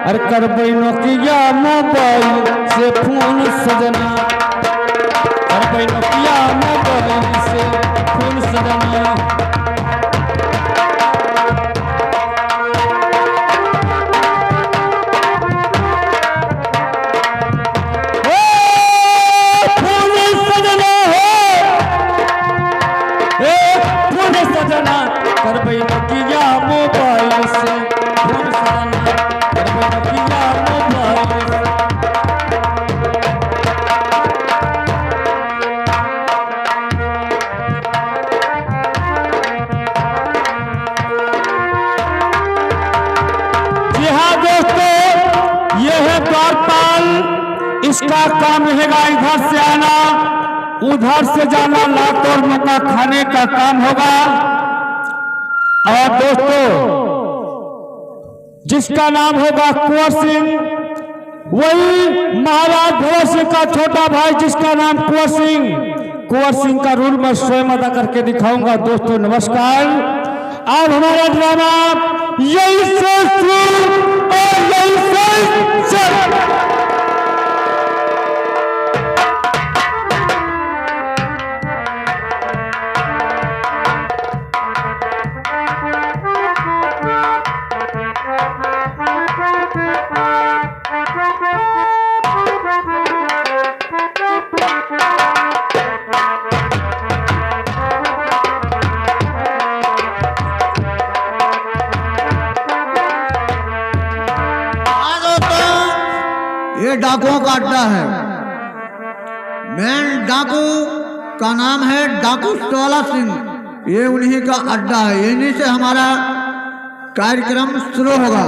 अरे करबै Nokia mobile से फोन सजना, करबै नोकिया मोबाइल से फोन सजना। करबै नोकिया मोबाइल से फोन सजना, करबै नोकिया मोबाइल से। जी हाँ दोस्तों, ये है द्वारपाल। इसका काम रहेगा इधर से आना उधर से जाना, लात और मक्का खाने का काम होगा। और दोस्तों जिसका नाम होगा कुंवर सिंह, वही महाराज भंवर सिंह का छोटा भाई जिसका नाम कुंवर सिंह। कुंवर सिंह का रूल मैं स्वयं अदा करके दिखाऊंगा। दोस्तों नमस्कार। अब हमारा ड्रामा यही से शुरू और यही से चल। ये डाकुओं का अड्डा है। मेन डाकू का नाम है डाकू टोला सिंह। ये उन्हीं का अड्डा है, इन्हीं से हमारा कार्यक्रम शुरू होगा।